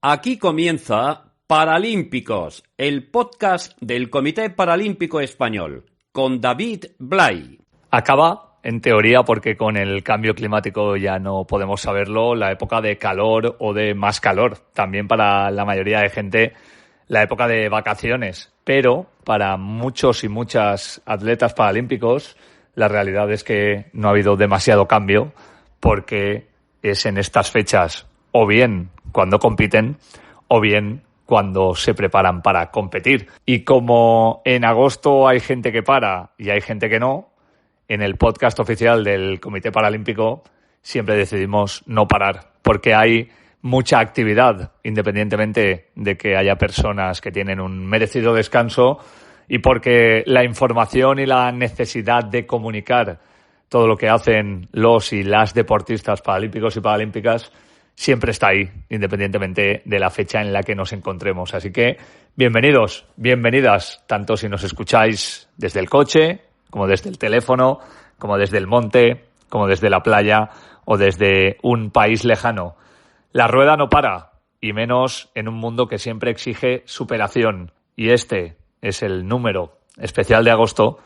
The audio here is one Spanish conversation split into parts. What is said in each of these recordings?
Aquí comienza Paralímpicos, el podcast del Comité Paralímpico Español, con David Blay. Acaba, en teoría, porque con el cambio climático ya no podemos saberlo, la época de calor o de más calor. También para la mayoría de gente, la época de vacaciones. Pero para muchos y muchas atletas paralímpicos, la realidad es que no ha habido demasiado cambio, porque es en estas fechas o bien cuando compiten o bien cuando se preparan para competir. Y como en agosto hay gente que para y hay gente que no, en el podcast oficial del Comité Paralímpico siempre decidimos no parar, porque hay mucha actividad, independientemente de que haya personas que tienen un merecido descanso, y porque la información y la necesidad de comunicar todo lo que hacen los y las deportistas paralímpicos y paralímpicas siempre está ahí, independientemente de la fecha en la que nos encontremos. Así que bienvenidos, bienvenidas, tanto si nos escucháis desde el coche, como desde el teléfono, como desde el monte, como desde la playa o desde un país lejano. La rueda no para, y menos en un mundo que siempre exige superación. Y este es el número especial de agosto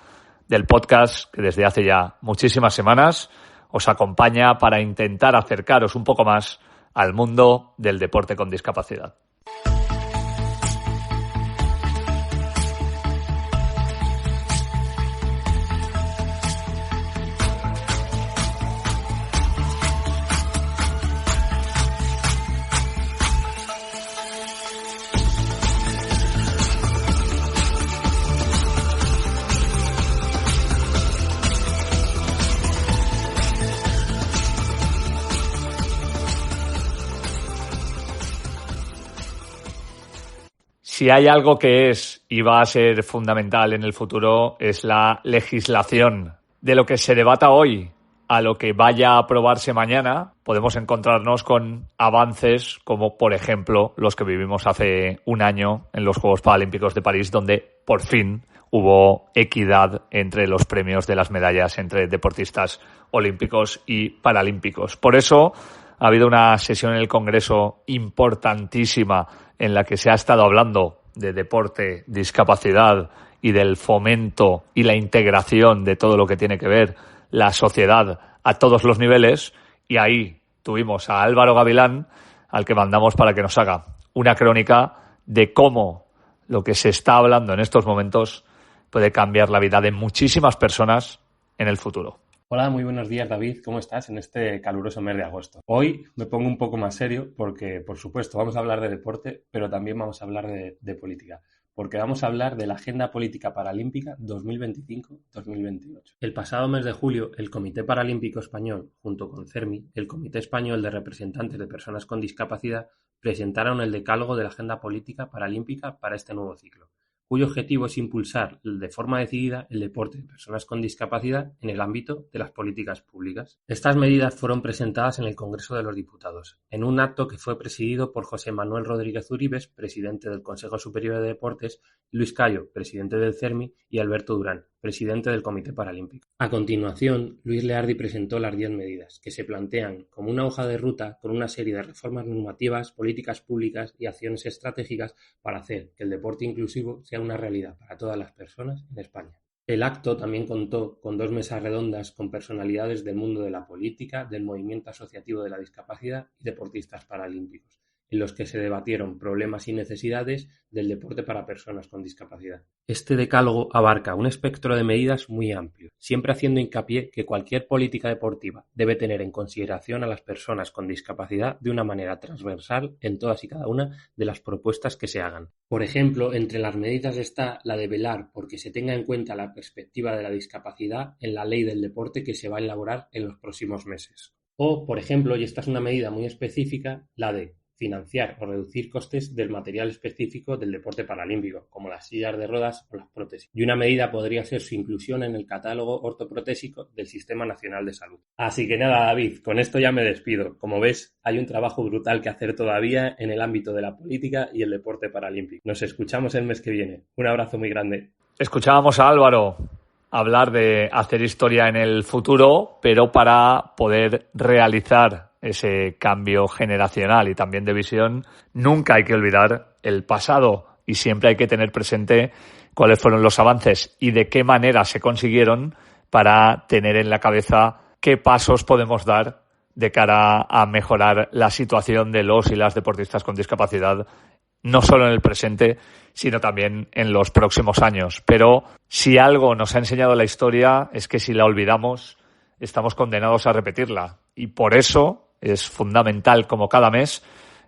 del podcast que desde hace ya muchísimas semanas os acompaña para intentar acercaros un poco más al mundo del deporte con discapacidad. Si hay algo que es y va a ser fundamental en el futuro es la legislación. De lo que se debata hoy a lo que vaya a aprobarse mañana, podemos encontrarnos con avances como, por ejemplo, los que vivimos hace un año en los Juegos Paralímpicos de París, donde por fin hubo equidad entre los premios de las medallas entre deportistas olímpicos y paralímpicos. Por eso ha habido una sesión en el Congreso importantísima en la que se ha estado hablando de deporte, discapacidad y del fomento y la integración de todo lo que tiene que ver la sociedad a todos los niveles. Y ahí tuvimos a Álvaro Gavilán, al que mandamos para que nos haga una crónica de cómo lo que se está hablando en estos momentos puede cambiar la vida de muchísimas personas en el futuro. Hola, muy buenos días, David. ¿Cómo estás en este caluroso mes de agosto? Hoy me pongo un poco más serio porque, por supuesto, vamos a hablar de deporte, pero también vamos a hablar de política, porque vamos a hablar de la Agenda Política Paralímpica 2025-2028. El pasado mes de julio, el Comité Paralímpico Español, junto con CERMI, el Comité Español de Representantes de Personas con Discapacidad, presentaron el decálogo de la Agenda Política Paralímpica para este nuevo ciclo, cuyo objetivo es impulsar de forma decidida el deporte de personas con discapacidad en el ámbito de las políticas públicas. Estas medidas fueron presentadas en el Congreso de los Diputados, en un acto que fue presidido por José Manuel Rodríguez Uribes, presidente del Consejo Superior de Deportes, Luis Cayo, presidente del CERMI, y Alberto Durán, presidente del Comité Paralímpico. A continuación, Luis Leardi presentó las 10 medidas, que se plantean como una hoja de ruta con una serie de reformas normativas, políticas públicas y acciones estratégicas para hacer que el deporte inclusivo sea una realidad para todas las personas en España. El acto también contó con 2 mesas redondas con personalidades del mundo de la política, del movimiento asociativo de la discapacidad y deportistas paralímpicos, en los que se debatieron problemas y necesidades del deporte para personas con discapacidad. Este decálogo abarca un espectro de medidas muy amplio, siempre haciendo hincapié que cualquier política deportiva debe tener en consideración a las personas con discapacidad de una manera transversal en todas y cada una de las propuestas que se hagan. Por ejemplo, entre las medidas está la de velar porque se tenga en cuenta la perspectiva de la discapacidad en la ley del deporte que se va a elaborar en los próximos meses. O, por ejemplo, y esta es una medida muy específica, la de financiar o reducir costes del material específico del deporte paralímpico, como las sillas de ruedas o las prótesis. Y una medida podría ser su inclusión en el catálogo ortoprotésico del Sistema Nacional de Salud. Así que nada, David, con esto ya me despido. Como ves, hay un trabajo brutal que hacer todavía en el ámbito de la política y el deporte paralímpico. Nos escuchamos el mes que viene. Un abrazo muy grande. Escuchábamos a Álvaro hablar de hacer historia en el futuro, pero para poder realizar ese cambio generacional y también de visión, nunca hay que olvidar el pasado y siempre hay que tener presente cuáles fueron los avances y de qué manera se consiguieron para tener en la cabeza qué pasos podemos dar de cara a mejorar la situación de los y las deportistas con discapacidad, no solo en el presente, sino también en los próximos años. Pero si algo nos ha enseñado la historia es que si la olvidamos, estamos condenados a repetirla. Y por eso es fundamental, como cada mes,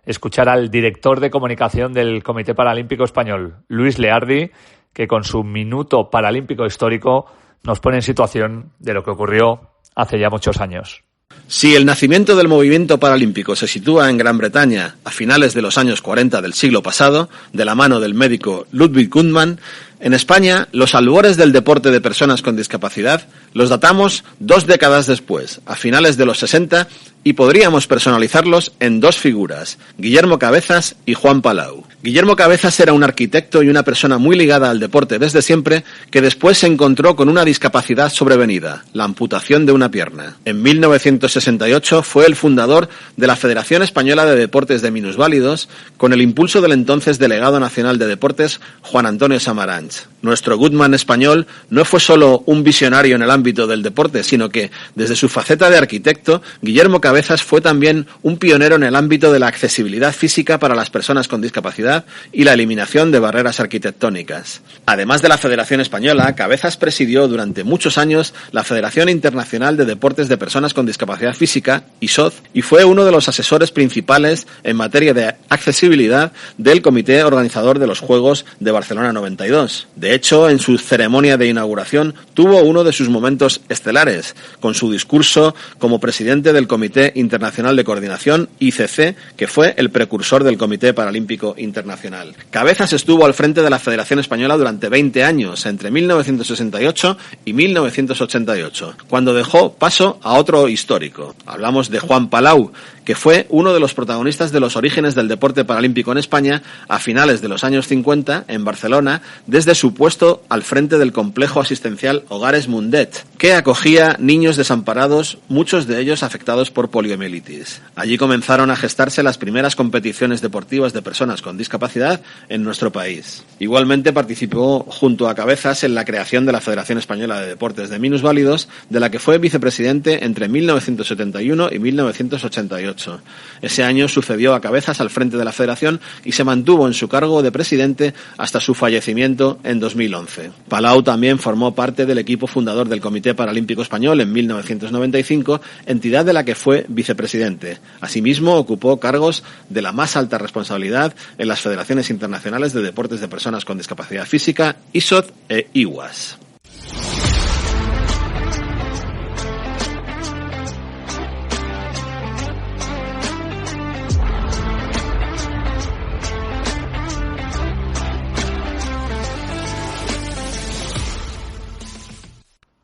escuchar al director de comunicación del Comité Paralímpico Español, Luis Leardi, que con su minuto paralímpico histórico nos pone en situación de lo que ocurrió hace ya muchos años. Si el nacimiento del movimiento paralímpico se sitúa en Gran Bretaña a finales de los años 40 del siglo pasado, de la mano del médico Ludwig Guttmann, en España, los albores del deporte de personas con discapacidad los datamos 2 décadas después, a finales de los 60, y podríamos personalizarlos en 2 figuras, Guillermo Cabezas y Juan Palau. Guillermo Cabezas era un arquitecto y una persona muy ligada al deporte desde siempre, que después se encontró con una discapacidad sobrevenida, la amputación de una pierna. En 1968 fue el fundador de la Federación Española de Deportes de Minusválidos, con el impulso del entonces delegado nacional de deportes, Juan Antonio Samaranch. Nuestro Guttmann español no fue solo un visionario en el ámbito del deporte, sino que, desde su faceta de arquitecto, Guillermo Cabezas fue también un pionero en el ámbito de la accesibilidad física para las personas con discapacidad y la eliminación de barreras arquitectónicas. Además de la Federación Española, Cabezas presidió durante muchos años la Federación Internacional de Deportes de Personas con Discapacidad Física, ISOD, y fue uno de los asesores principales en materia de accesibilidad del comité organizador de los Juegos de Barcelona 92. De hecho, en su ceremonia de inauguración tuvo uno de sus momentos estelares, con su discurso como presidente del Comité Internacional de Coordinación, ICC, que fue el precursor del Comité Paralímpico Internacional. Cabezas estuvo al frente de la Federación Española durante 20 años, entre 1968 y 1988, cuando dejó paso a otro histórico. Hablamos de Juan Palau, que fue uno de los protagonistas de los orígenes del deporte paralímpico en España a finales de los años 50 en Barcelona, desde su puesto al frente del complejo asistencial Hogares Mundet, que acogía niños desamparados, muchos de ellos afectados por poliomielitis. Allí comenzaron a gestarse las primeras competiciones deportivas de personas con discapacidad en nuestro país. Igualmente participó junto a Cabezas en la creación de la Federación Española de Deportes de Minusválidos, de la que fue vicepresidente entre 1971 y 1988. Ese año sucedió a Cabezas al frente de la federación y se mantuvo en su cargo de presidente hasta su fallecimiento en 2011. Palau también formó parte del equipo fundador del Comité Paralímpico Español en 1995, entidad de la que fue vicepresidente. Asimismo, ocupó cargos de la más alta responsabilidad en las Federaciones Internacionales de Deportes de Personas con Discapacidad Física, ISOD e IWAS.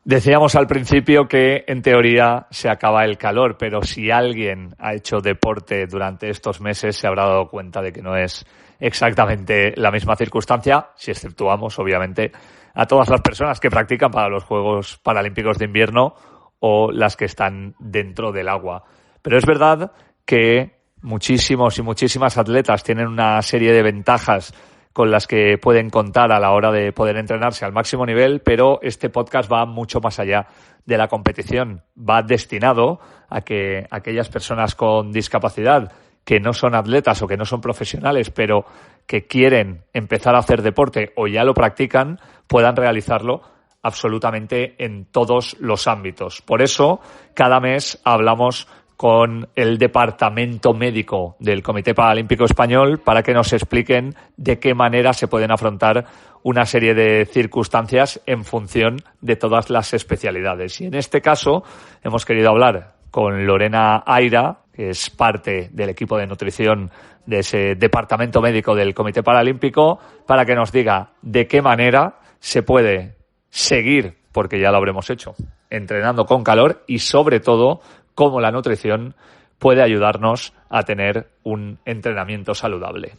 Decíamos al principio que en teoría se acaba el calor, pero si alguien ha hecho deporte durante estos meses se habrá dado cuenta de que no es exactamente la misma circunstancia, si exceptuamos obviamente a todas las personas que practican para los Juegos Paralímpicos de Invierno o las que están dentro del agua. Pero es verdad que muchísimos y muchísimas atletas tienen una serie de ventajas con las que pueden contar a la hora de poder entrenarse al máximo nivel, pero este podcast va mucho más allá de la competición. Va destinado a que aquellas personas con discapacidad que no son atletas o que no son profesionales, pero que quieren empezar a hacer deporte o ya lo practican, puedan realizarlo absolutamente en todos los ámbitos. Por eso, cada mes hablamos con el departamento médico del Comité Paralímpico Español para que nos expliquen de qué manera se pueden afrontar una serie de circunstancias en función de todas las especialidades. Y en este caso hemos querido hablar con Lorena Aira, que es parte del equipo de nutrición de ese departamento médico del Comité Paralímpico, para que nos diga de qué manera se puede seguir, porque ya lo habremos hecho, entrenando con calor y sobre todo cómo la nutrición puede ayudarnos a tener un entrenamiento saludable.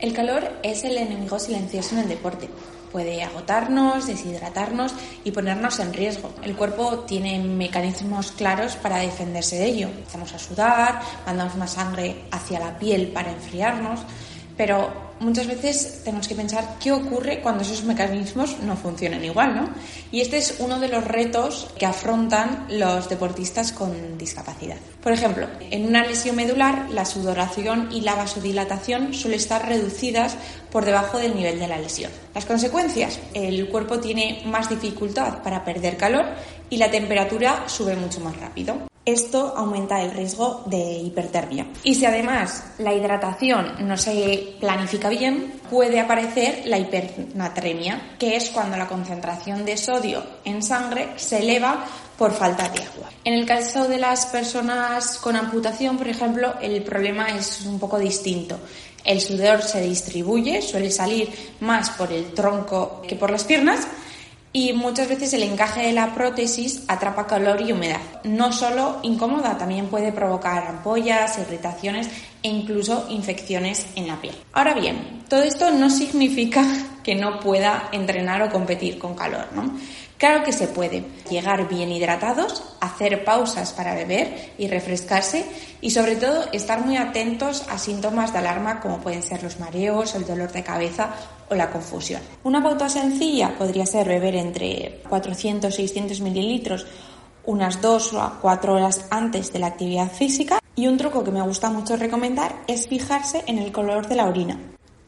El calor es el enemigo silencioso en el deporte. Puede agotarnos, deshidratarnos y ponernos en riesgo. El cuerpo tiene mecanismos claros para defenderse de ello. Empezamos a sudar, mandamos más sangre hacia la piel para enfriarnos, pero muchas veces tenemos que pensar qué ocurre cuando esos mecanismos no funcionan igual, ¿no? Y este es uno de los retos que afrontan los deportistas con discapacidad. Por ejemplo, en una lesión medular, la sudoración y la vasodilatación suelen estar reducidas por debajo del nivel de la lesión. Las consecuencias: el cuerpo tiene más dificultad para perder calor y la temperatura sube mucho más rápido. Esto aumenta el riesgo de hipertermia. Y si además la hidratación no se planifica bien, puede aparecer la hipernatremia, que es cuando la concentración de sodio en sangre se eleva por falta de agua. En el caso de las personas con amputación, por ejemplo, el problema es un poco distinto. El sudor se distribuye, suele salir más por el tronco que por las piernas, y muchas veces el encaje de la prótesis atrapa calor y humedad. No solo incomoda, también puede provocar ampollas, irritaciones e incluso infecciones en la piel. Ahora bien, todo esto no significa que no pueda entrenar o competir con calor, ¿no? Claro que se puede llegar bien hidratados, hacer pausas para beber y refrescarse y sobre todo estar muy atentos a síntomas de alarma como pueden ser los mareos, el dolor de cabeza o la confusión. Una pauta sencilla podría ser beber entre 400-600 mililitros unas 2 a 4 horas antes de la actividad física, y un truco que me gusta mucho recomendar es fijarse en el color de la orina.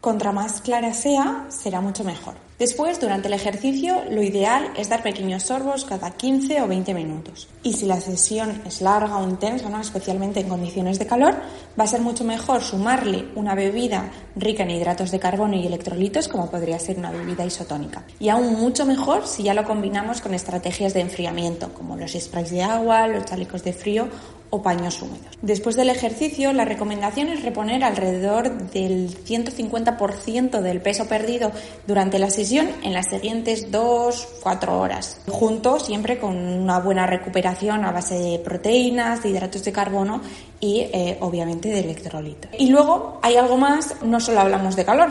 Contra más clara sea, será mucho mejor. Después, durante el ejercicio, lo ideal es dar pequeños sorbos cada 15 o 20 minutos. Y si la sesión es larga o intensa, ¿no?, especialmente en condiciones de calor, va a ser mucho mejor sumarle una bebida rica en hidratos de carbono y electrolitos, como podría ser una bebida isotónica. Y aún mucho mejor si ya lo combinamos con estrategias de enfriamiento, como los sprays de agua, los chalecos de frío o paños húmedos. Después del ejercicio, la recomendación es reponer alrededor del 150% del peso perdido durante la sesión en las siguientes 2-4 horas, junto siempre con una buena recuperación a base de proteínas, de hidratos de carbono y obviamente de electrolitos. Y luego hay algo más, no solo hablamos de calor,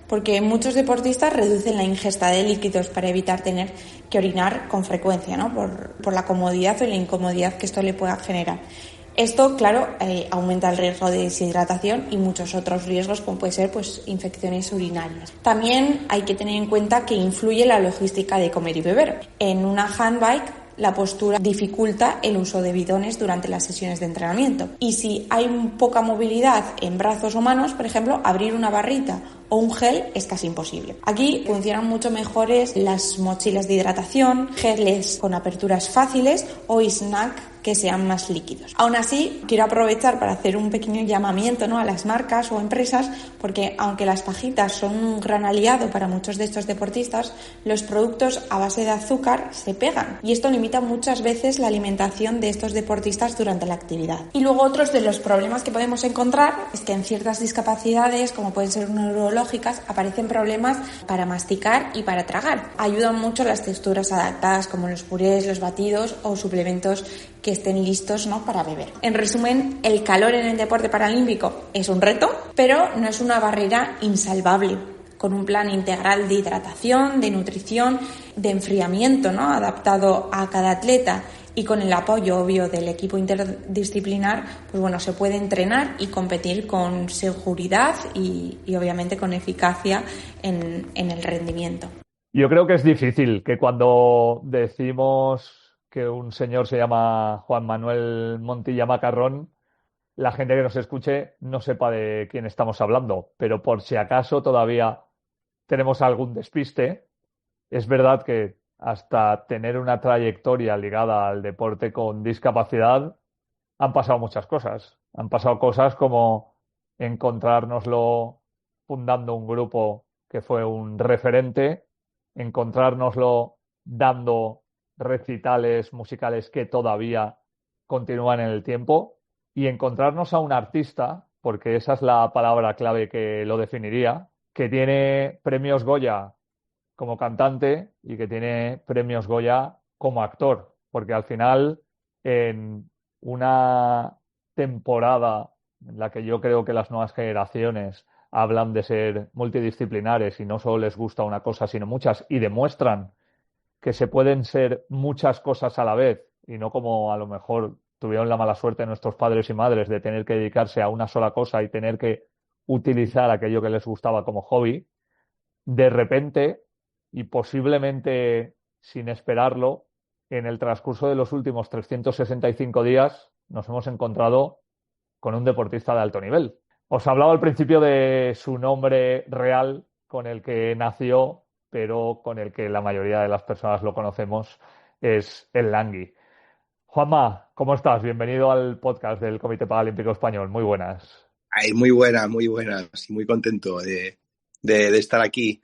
porque muchos deportistas reducen la ingesta de líquidos para evitar tener que orinar con frecuencia, ¿no?, por la comodidad o la incomodidad que esto le pueda generar. Esto, claro, aumenta el riesgo de deshidratación y muchos otros riesgos, como puede ser infecciones urinarias. También hay que tener en cuenta que influye la logística de comer y beber. En una handbike, la postura dificulta el uso de bidones durante las sesiones de entrenamiento. Y si hay poca movilidad en brazos o manos, por ejemplo, abrir una barrita o un gel es casi imposible. Aquí funcionan mucho mejores las mochilas de hidratación, geles con aperturas fáciles o snack que sean más líquidos. Aún así, quiero aprovechar para hacer un pequeño llamamiento, ¿no?, a las marcas o empresas, porque aunque las pajitas son un gran aliado para muchos de estos deportistas, los productos a base de azúcar se pegan y esto limita muchas veces la alimentación de estos deportistas durante la actividad. Y luego otros de los problemas que podemos encontrar es que en ciertas discapacidades, como pueden ser neurológicas, aparecen problemas para masticar y para tragar. Ayudan mucho las texturas adaptadas como los purés, los batidos o suplementos que estén listos, ¿no?, para beber. En resumen, el calor en el deporte paralímpico es un reto, pero no es una barrera insalvable. Con un plan integral de hidratación, de nutrición, de enfriamiento, ¿no?, adaptado a cada atleta, y con el apoyo obvio del equipo interdisciplinar, pues bueno, se puede entrenar y competir con seguridad y obviamente con eficacia en el rendimiento. Yo creo que es difícil que cuando decimos que un señor se llama Juan Manuel Montilla Macarrón, la gente que nos escuche no sepa de quién estamos hablando, pero por si acaso todavía tenemos algún despiste, es verdad que hasta tener una trayectoria ligada al deporte con discapacidad han pasado muchas cosas. Han pasado cosas como encontrárnoslo fundando un grupo que fue un referente, encontrárnoslo dando recitales musicales que todavía continúan en el tiempo, y encontrarnos a un artista, porque esa es la palabra clave que lo definiría, que tiene premios Goya como cantante y que tiene premios Goya como actor, porque al final, en una temporada en la que yo creo que las nuevas generaciones hablan de ser multidisciplinares y no solo les gusta una cosa, sino muchas, y demuestran que se pueden ser muchas cosas a la vez, y no como a lo mejor tuvieron la mala suerte nuestros padres y madres de tener que dedicarse a una sola cosa y tener que utilizar aquello que les gustaba como hobby, de repente, y posiblemente sin esperarlo, en el transcurso de los últimos 365 días nos hemos encontrado con un deportista de alto nivel. Os hablaba al principio de su nombre real con el que nació, pero con el que la mayoría de las personas lo conocemos, es el Langui. Juanma, ¿cómo estás? Bienvenido al podcast del Comité Paralímpico Español. Muy buenas. Ay, muy buenas. Y muy contento de estar aquí.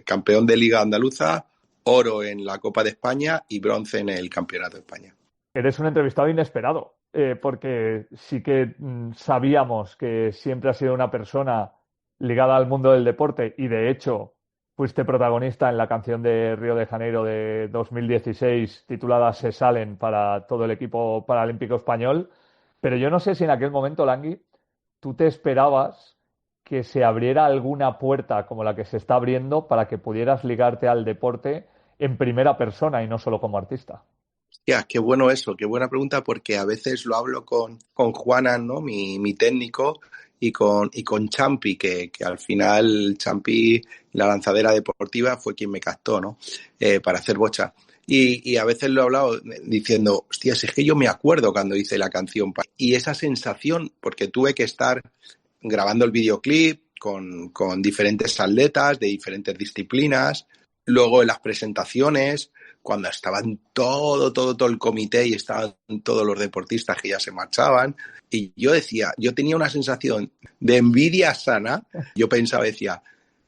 Campeón de Liga Andaluza, oro en la Copa de España y bronce en el Campeonato de España. Eres un entrevistado inesperado, porque sí que sabíamos que siempre has sido una persona ligada al mundo del deporte y de hecho fuiste protagonista en la canción de Río de Janeiro de 2016 titulada Se salen para todo el equipo paralímpico español, pero yo no sé si en aquel momento, Langui, tú te esperabas que se abriera alguna puerta como la que se está abriendo para que pudieras ligarte al deporte en primera persona y no solo como artista. Ya, qué bueno eso, qué buena pregunta, porque a veces lo hablo con Juana, ¿no? Mi técnico, y con Champi, que al final Champi, la lanzadera deportiva, fue quien me captó, ¿no? Para hacer bocha. Y a veces lo he hablado diciendo, hostias, es que yo me acuerdo cuando hice la canción. Y esa sensación, porque tuve que estar grabando el videoclip con diferentes atletas de diferentes disciplinas, luego en las presentaciones, cuando estaban todo el comité y estaban todos los deportistas que ya se marchaban, y yo tenía una sensación de envidia sana. Yo pensaba, decía,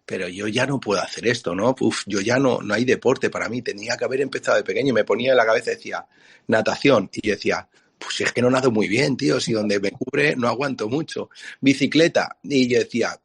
pero yo ya no puedo hacer esto, ¿no? Yo ya no hay deporte para mí, tenía que haber empezado de pequeño. Y me ponía en la cabeza, decía, natación, y yo decía, pues es que no nado muy bien, tío, si donde me cubre no aguanto mucho. Bicicleta, y yo decía,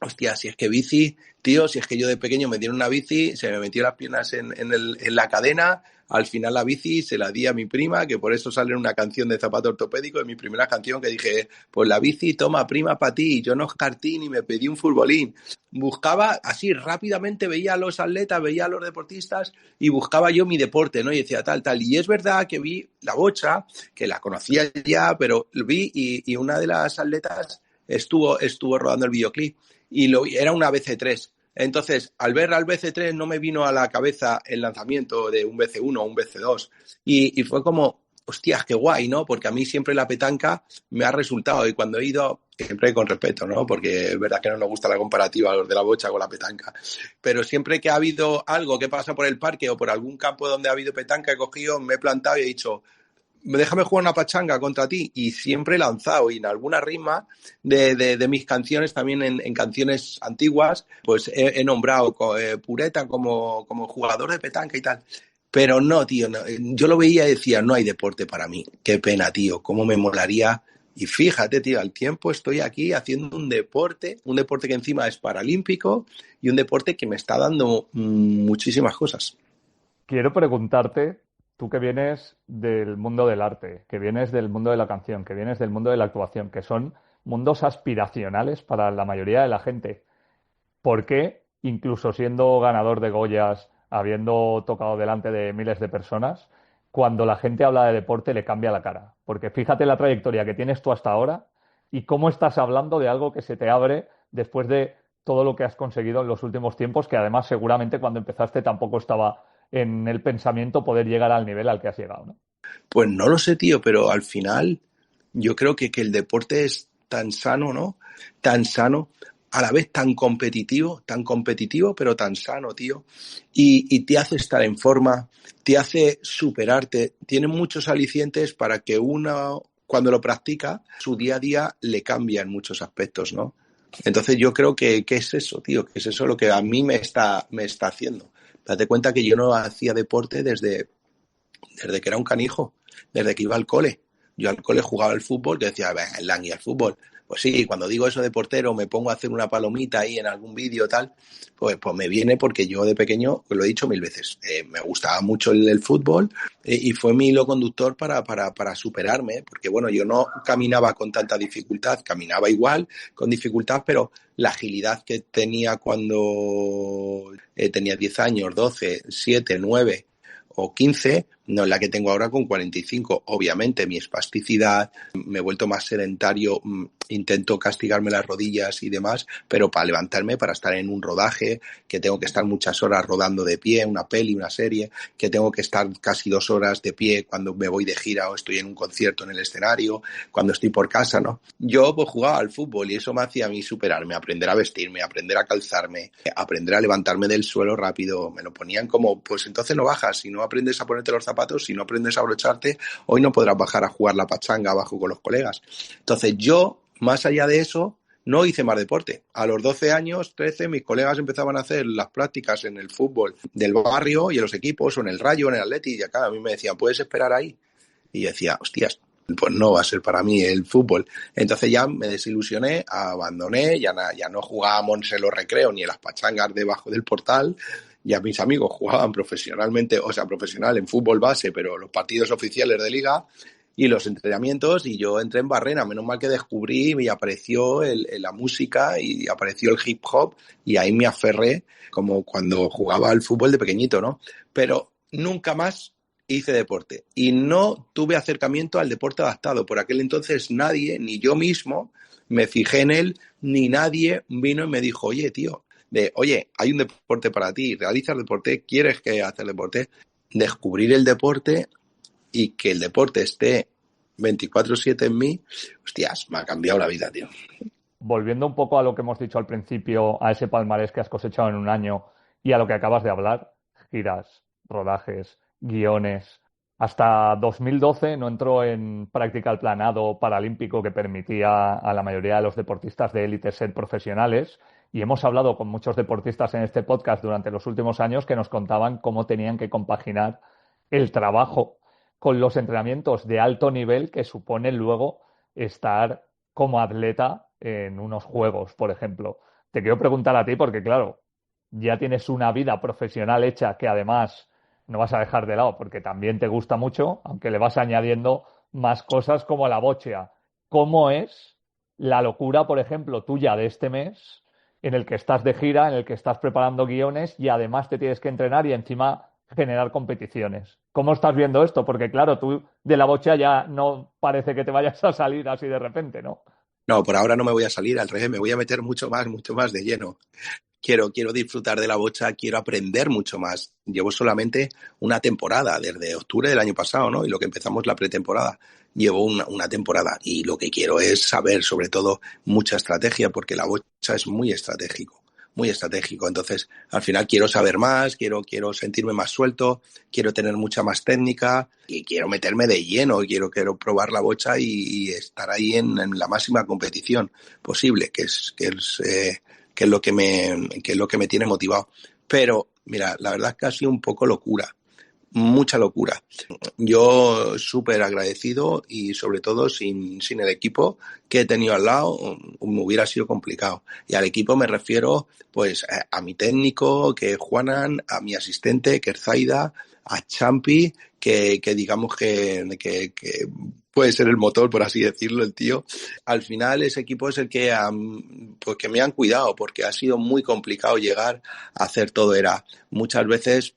hostia, si es que bici, tío, si es que yo de pequeño me dieron una bici, se me metió las piernas en la cadena, al final la bici se la di a mi prima, que por eso sale una canción de Zapato Ortopédico, de mi primera canción, que dije, pues la bici, toma, prima, para ti, yo no escartí ni me pedí un futbolín. Buscaba, así rápidamente, veía a los atletas, veía a los deportistas y buscaba yo mi deporte, ¿no? Y decía tal. Y es verdad que vi la bocha, que la conocía ya, pero vi y una de las atletas estuvo rodando el videoclip. Y era una BC3. Entonces, al ver al BC3 no me vino a la cabeza el lanzamiento de un BC1 o un BC2. Y fue como, hostias, qué guay, ¿no? Porque a mí siempre la petanca me ha resultado. Y cuando he ido, siempre con respeto, ¿no? Porque es verdad que no nos gusta la comparativa, los de la bocha con la petanca. Pero siempre que ha habido algo que pasa por el parque o por algún campo donde ha habido petanca, he cogido, me he plantado y he dicho, déjame jugar una pachanga contra ti, y siempre he lanzado, y en alguna rima de mis canciones, también en canciones antiguas, pues he nombrado Pureta como jugador de petanca y tal. Pero no, tío, no, yo lo veía y decía, no hay deporte para mí, qué pena, tío, cómo me molaría. Y fíjate, tío, al tiempo estoy aquí haciendo un deporte que encima es paralímpico y un deporte que me está dando muchísimas cosas. Quiero preguntarte, tú que vienes del mundo del arte, que vienes del mundo de la canción, que vienes del mundo de la actuación, que son mundos aspiracionales para la mayoría de la gente, ¿por qué, incluso siendo ganador de Goyas, habiendo tocado delante de miles de personas, cuando la gente habla de deporte le cambia la cara? Porque fíjate la trayectoria que tienes tú hasta ahora y cómo estás hablando de algo que se te abre después de todo lo que has conseguido en los últimos tiempos, que además seguramente cuando empezaste tampoco estaba en el pensamiento poder llegar al nivel al que has llegado, ¿no? Pues no lo sé, tío, pero al final yo creo que el deporte es tan sano, ¿no? Tan sano, a la vez tan competitivo, pero tan sano, tío. Y te hace estar en forma, te hace superarte, tiene muchos alicientes para que uno, cuando lo practica, su día a día le cambia en muchos aspectos, ¿no? Entonces yo creo que es eso, tío, que es eso lo que a mí me está haciendo. Date cuenta que yo no hacía deporte desde que era un canijo, desde que iba al cole. Yo al cole jugaba al fútbol, que decía, venga, el Langui al fútbol. Pues sí, cuando digo eso de portero me pongo a hacer una palomita ahí en algún vídeo tal, pues me viene porque yo de pequeño, pues lo he dicho 1000 veces, me gustaba mucho el fútbol y fue mi hilo conductor para superarme, porque bueno, yo no caminaba con tanta dificultad, caminaba igual con dificultad, pero la agilidad que tenía cuando tenía 10 años, 12, 7, 9 o 15, no es la que tengo ahora con 45. Obviamente mi espasticidad, me he vuelto más sedentario, intento castigarme las rodillas y demás, pero para levantarme, para estar en un rodaje, que tengo que estar muchas horas rodando de pie, una peli, una serie, que tengo que estar casi 2 horas de pie cuando me voy de gira o estoy en un concierto en el escenario, cuando estoy por casa, ¿no? Yo pues jugaba al fútbol y eso me hacía a mí superarme, aprender a vestirme, aprender a calzarme, aprender a levantarme del suelo rápido. Me lo ponían como, pues entonces no bajas, si no aprendes a ponerte los zapatos, si no aprendes a abrocharte, hoy no podrás bajar a jugar la pachanga abajo con los colegas. Entonces yo, más allá de eso, no hice más deporte. A los 12 años, 13, mis colegas empezaban a hacer las prácticas en el fútbol del barrio y en los equipos, o en el Rayo, en el Atleti, y acá a mí me decían, ¿puedes esperar ahí? Y yo decía, hostias, pues no va a ser para mí el fútbol. Entonces ya me desilusioné, abandoné, ya no jugábamos en los recreos ni en las pachangas debajo del portal. Ya mis amigos jugaban profesionalmente, o sea, profesional en fútbol base, pero los partidos oficiales de liga y los entrenamientos, y yo entré en Barrena. Menos mal que descubrí y apareció la música y apareció el hip hop, y ahí me aferré como cuando jugaba al fútbol de pequeñito, ¿no? Pero nunca más hice deporte y no tuve acercamiento al deporte adaptado. Por aquel entonces nadie, ni yo mismo, me fijé en él, ni nadie vino y me dijo, oye, tío, oye, hay un deporte para ti, realizas deporte, quieres que hacer deporte. Descubrir el deporte y que el deporte esté 24/7 en mí, hostias, me ha cambiado la vida, tío. Volviendo un poco a lo que hemos dicho al principio, a ese palmarés que has cosechado en un año y a lo que acabas de hablar, giras, rodajes, guiones. Hasta 2012 no entró en práctica el planado paralímpico que permitía a la mayoría de los deportistas de élite ser profesionales, y hemos hablado con muchos deportistas en este podcast durante los últimos años que nos contaban cómo tenían que compaginar el trabajo con los entrenamientos de alto nivel que suponen luego estar como atleta en unos juegos, por ejemplo. Te quiero preguntar a ti porque, claro, ya tienes una vida profesional hecha que además no vas a dejar de lado porque también te gusta mucho, aunque le vas añadiendo más cosas como la bochea. ¿Cómo es la locura, por ejemplo, tuya de este mes, en el que estás de gira, en el que estás preparando guiones y además te tienes que entrenar y encima generar competiciones? ¿Cómo estás viendo esto? Porque claro, tú de la bochea ya no parece que te vayas a salir así de repente, ¿no? No, por ahora no me voy a salir, al revés, me voy a meter mucho más de lleno. Quiero disfrutar de la bocha, quiero aprender mucho más. Llevo solamente una temporada, desde octubre del año pasado, ¿no? Y lo que empezamos la pretemporada. Llevo una temporada y lo que quiero es saber, sobre todo, mucha estrategia, porque la bocha es muy estratégico. Entonces, al final quiero saber más, quiero sentirme más suelto, quiero tener mucha más técnica y quiero meterme de lleno, quiero probar la bocha y estar ahí en la máxima competición posible, que es lo que me tiene motivado. Pero, mira, la verdad es que ha sido un poco locura. Mucha locura. Yo súper agradecido y sobre todo sin el equipo que he tenido al lado me hubiera sido complicado. Y al equipo me refiero pues a mi técnico, que es Juanan, a mi asistente, que es Zaida, a Champi, que digamos que puede ser el motor, por así decirlo, el tío. Al final ese equipo es el que pues que me han cuidado, porque ha sido muy complicado llegar a hacer todo. Muchas veces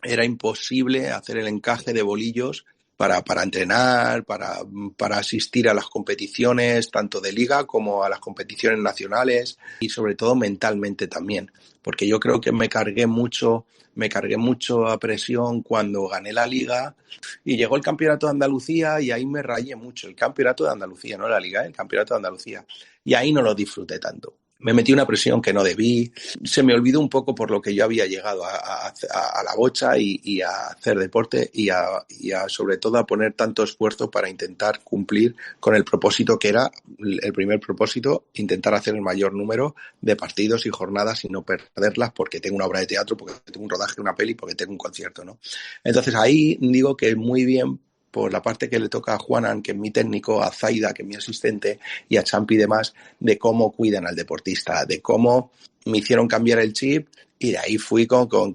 era imposible hacer el encaje de bolillos para entrenar, para asistir a las competiciones, tanto de liga como a las competiciones nacionales, y sobre todo mentalmente también, porque yo creo que me cargué mucho a presión cuando gané la liga y llegó el campeonato de Andalucía y ahí me rayé mucho. El campeonato de Andalucía, no la liga, el campeonato de Andalucía, y ahí no lo disfruté tanto. Me metí una presión que no debí, se me olvidó un poco por lo que yo había llegado a la bocha y a hacer deporte y sobre todo a poner tanto esfuerzo para intentar cumplir con el propósito que era, el primer propósito, intentar hacer el mayor número de partidos y jornadas y no perderlas porque tengo una obra de teatro, porque tengo un rodaje, una peli, porque tengo un concierto, ¿no? Entonces ahí digo que muy bien por la parte que le toca a Juanan, que es mi técnico, a Zaida, que es mi asistente, y a Champi y demás, de cómo cuidan al deportista, de cómo me hicieron cambiar el chip, y de ahí fui con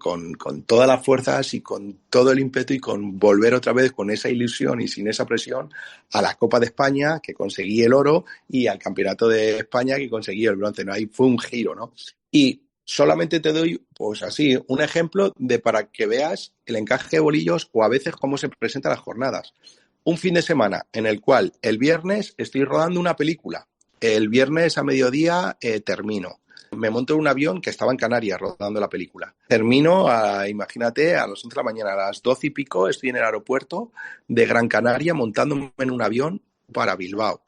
todas las fuerzas y con todo el ímpetu y con volver otra vez con esa ilusión y sin esa presión a la Copa de España, que conseguí el oro, y al Campeonato de España, que conseguí el bronce, ¿no? Ahí fue un giro, ¿no? Y solamente te doy, pues así, un ejemplo de para que veas el encaje de bolillos o a veces cómo se presentan las jornadas. Un fin de semana en el cual el viernes estoy rodando una película. El viernes a mediodía termino. Me monto en un avión que estaba en Canarias rodando la película. Termino, imagínate, a las 11 de la mañana, a las 12 y pico, estoy en el aeropuerto de Gran Canaria montándome en un avión para Bilbao.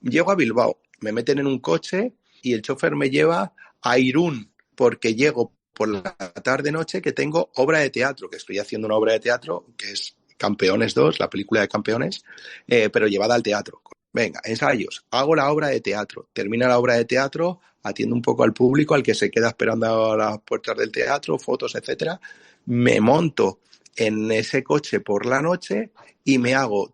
Llego a Bilbao, me meten en un coche y el chofer me lleva a Irún, porque llego por la tarde-noche que tengo obra de teatro, que estoy haciendo una obra de teatro que es Campeones 2, la película de Campeones, pero llevada al teatro. Venga, ensayos, hago la obra de teatro, termina la obra de teatro, atiendo un poco al público, al que se queda esperando a las puertas del teatro, fotos, etcétera. Me monto en ese coche por la noche y me hago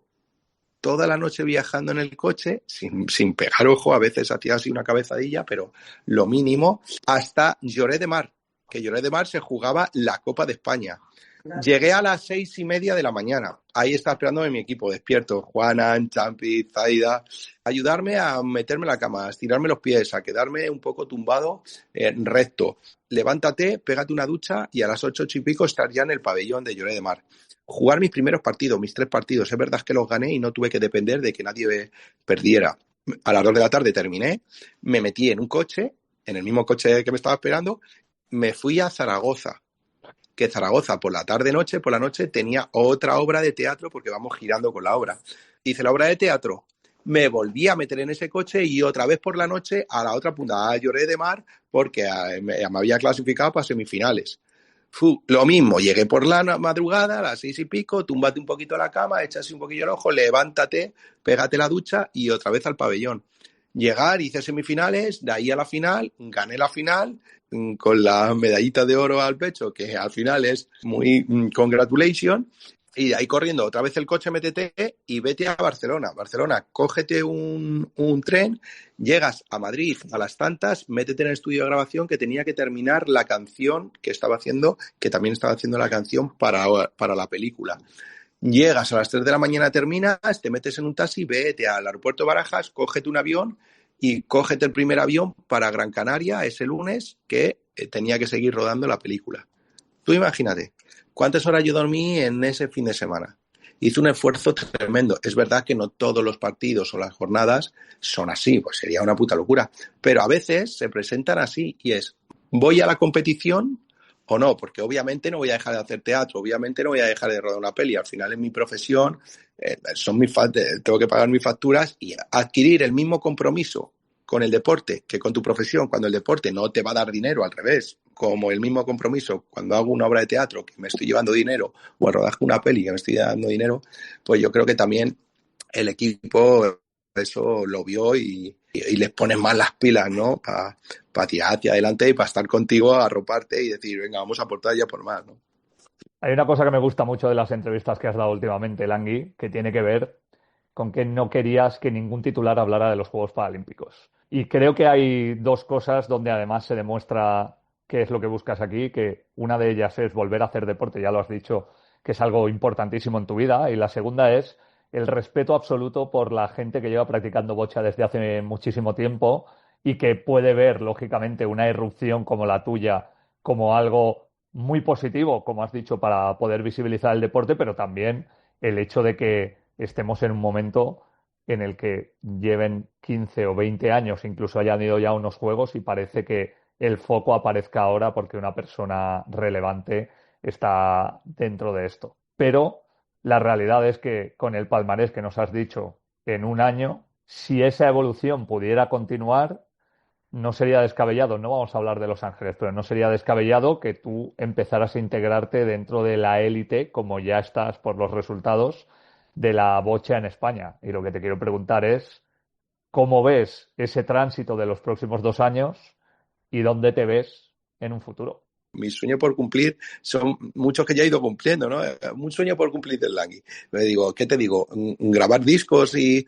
toda la noche viajando en el coche, sin pegar ojo, a veces hacía así una cabezadilla, pero lo mínimo, hasta Lloret de Mar, que Lloret de Mar se jugaba la Copa de España. Llegué a las 6:30 de la mañana. Ahí está esperándome mi equipo, despierto. Juanan, Champi, Zaida. Ayudarme a meterme en la cama, a estirarme los pies, a quedarme un poco tumbado, recto. Levántate, pégate una ducha y a las 8 y pico estar ya en el pabellón de Lloret de Mar. Jugar mis primeros partidos, mis 3 partidos. Es verdad que los gané y no tuve que depender de que nadie perdiera. A las 2 de la tarde terminé, me metí en un coche, en el mismo coche que me estaba esperando, me fui a Zaragoza. Que Zaragoza por la noche tenía otra obra de teatro porque vamos girando con la obra. Hice la obra de teatro, me volví a meter en ese coche y otra vez por la noche a la otra punta, a Lloret de Mar, porque me había clasificado para semifinales. Lo mismo, llegué por la madrugada a las 6 y pico, túmbate un poquito a la cama, échase un poquillo el ojo, levántate, pégate la ducha y otra vez al pabellón. Llegar, hice semifinales, de ahí a la final, gané la final con la medallita de oro al pecho, que al final es muy congratulations, y de ahí corriendo otra vez el coche, métete y vete a Barcelona. Barcelona, cógete un tren, llegas a Madrid a las tantas, métete en el estudio de grabación que tenía que terminar la canción que estaba haciendo, que también estaba haciendo la canción para la película. Llegas a las 3 de la mañana, terminas, te metes en un taxi, vete al aeropuerto de Barajas, cógete un avión y cógete el primer avión para Gran Canaria ese lunes que tenía que seguir rodando la película. Tú imagínate, ¿cuántas horas yo dormí en ese fin de semana? Hice un esfuerzo tremendo. Es verdad que no todos los partidos o las jornadas son así, pues sería una puta locura. Pero a veces se presentan así y es, voy a la competición o no, porque obviamente no voy a dejar de hacer teatro, obviamente no voy a dejar de rodar una peli, al final es mi profesión, tengo que pagar mis facturas y adquirir el mismo compromiso con el deporte que con tu profesión, cuando el deporte no te va a dar dinero, al revés, como el mismo compromiso cuando hago una obra de teatro que me estoy llevando dinero o el rodaje de una peli que me estoy dando dinero, pues yo creo que también el equipo eso lo vio y les pones más las pilas, ¿no? Para tirar hacia adelante y para estar contigo, arroparte y decir, venga, vamos a aportar ya por más, ¿no? Hay una cosa que me gusta mucho de las entrevistas que has dado últimamente, Langui, que tiene que ver con que no querías que ningún titular hablara de los Juegos Paralímpicos. Y creo que hay dos cosas donde además se demuestra qué es lo que buscas aquí, que una de ellas es volver a hacer deporte, ya lo has dicho, que es algo importantísimo en tu vida, y la segunda es el respeto absoluto por la gente que lleva practicando bocha desde hace muchísimo tiempo y que puede ver, lógicamente, una irrupción como la tuya como algo muy positivo, como has dicho, para poder visibilizar el deporte, pero también el hecho de que estemos en un momento en el que lleven 15 o 20 años, incluso hayan ido ya unos juegos y parece que el foco aparezca ahora porque una persona relevante está dentro de esto. Pero la realidad es que con el palmarés que nos has dicho en un año, si esa evolución pudiera continuar, no sería descabellado, no vamos a hablar de Los Ángeles, pero no sería descabellado que tú empezaras a integrarte dentro de la élite, como ya estás por los resultados de la bocha en España. Y lo que te quiero preguntar es, ¿cómo ves ese tránsito de los próximos 2 años y dónde te ves en un futuro? mis sueños por cumplir son muchos que ya he ido cumpliendo, ¿no? Un sueño por cumplir del Langui. Me digo, ¿qué te digo? Grabar discos y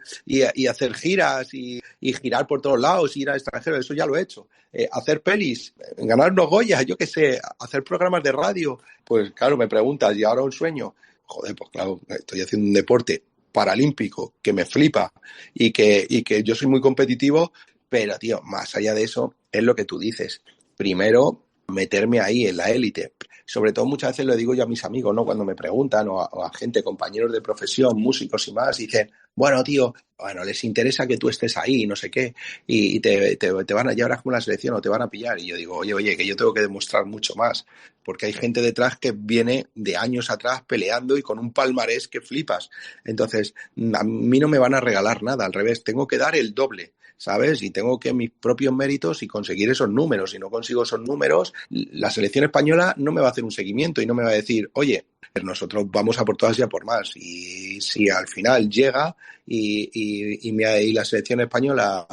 hacer giras y girar por todos lados, ir al extranjero, eso ya lo he hecho. Hacer pelis, ganar unos Goya, yo qué sé, hacer programas de radio. Pues claro, me preguntas, ¿y ahora un sueño? Joder, pues claro, estoy haciendo un deporte paralímpico que me flipa y que yo soy muy competitivo, pero, tío, más allá de eso, es lo que tú dices. Primero, meterme ahí en la élite. Sobre todo muchas veces lo digo yo a mis amigos, ¿no? Cuando me preguntan o a gente, compañeros de profesión, músicos y más, y dicen, bueno, tío, bueno, les interesa que tú estés ahí, no sé qué, y te van a llevar como la selección o te van a pillar. Y yo digo, oye, que yo tengo que demostrar mucho más, porque hay gente detrás que viene de años atrás peleando y con un palmarés que flipas. Entonces, a mí no me van a regalar nada, al revés, tengo que dar el doble, ¿sabes? Y tengo que mis propios méritos y conseguir esos números. Si no consigo esos números, la selección española no me va a hacer un seguimiento y no me va a decir, oye, nosotros vamos a por todas y a por más. Y si al final llega y la selección española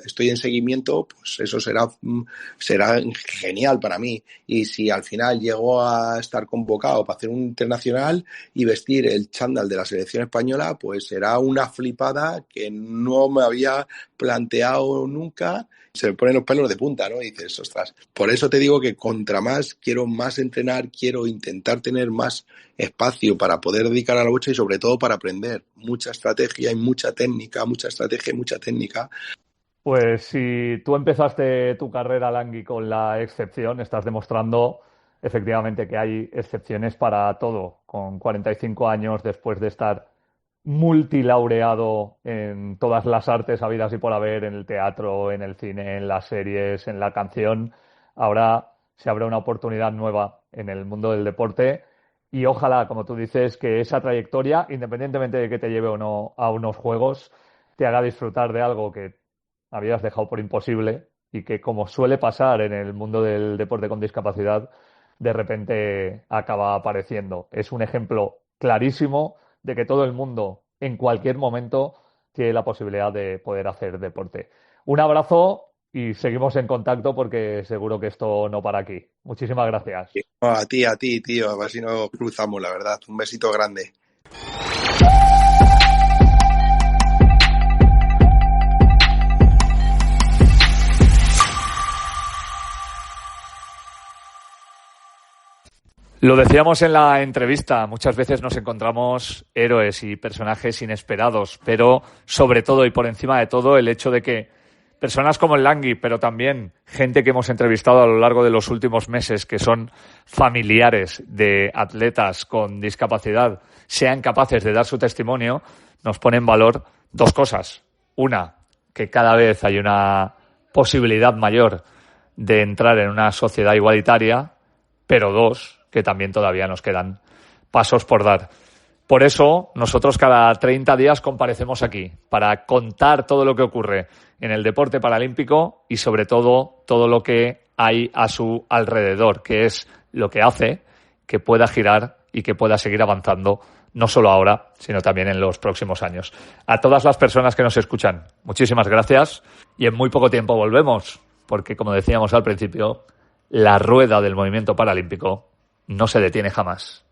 estoy en seguimiento, pues eso será genial para mí. Y si al final llego a estar convocado para hacer un internacional y vestir el chándal de la selección española, pues será una flipada que no me había planteado nunca. Se me ponen los pelos de punta, ¿no? Y dices, ostras, por eso te digo que contra más quiero más entrenar, quiero intentar tener más espacio para poder dedicar a la bocha y sobre todo para aprender mucha estrategia y mucha técnica, mucha estrategia y mucha técnica. Pues si tú empezaste tu carrera, Langui, con la excepción, estás demostrando efectivamente que hay excepciones para todo. Con 45 años, después de estar multilaureado en todas las artes habidas y por haber, en el teatro, en el cine, en las series, en la canción, ahora se abre una oportunidad nueva en el mundo del deporte y ojalá, como tú dices, que esa trayectoria, independientemente de que te lleve o no a unos juegos, te haga disfrutar de algo que habías dejado por imposible y que, como suele pasar en el mundo del deporte con discapacidad, de repente acaba apareciendo. Es un ejemplo clarísimo de que todo el mundo, en cualquier momento, tiene la posibilidad de poder hacer deporte. Un abrazo y seguimos en contacto porque seguro que esto no para aquí. Muchísimas gracias. A ti, tío. A ver si nos cruzamos, la verdad. Un besito grande. Lo decíamos en la entrevista, muchas veces nos encontramos héroes y personajes inesperados, pero sobre todo y por encima de todo el hecho de que personas como el Langui, pero también gente que hemos entrevistado a lo largo de los últimos meses, que son familiares de atletas con discapacidad, sean capaces de dar su testimonio, nos pone en valor dos cosas. Una, que cada vez hay una posibilidad mayor de entrar en una sociedad igualitaria, pero dos, que también todavía nos quedan pasos por dar. Por eso, nosotros cada 30 días comparecemos aquí para contar todo lo que ocurre en el deporte paralímpico y, sobre todo, todo lo que hay a su alrededor, que es lo que hace que pueda girar y que pueda seguir avanzando, no solo ahora, sino también en los próximos años. A todas las personas que nos escuchan, muchísimas gracias y en muy poco tiempo volvemos, porque, como decíamos al principio, la rueda del movimiento paralímpico no se detiene jamás.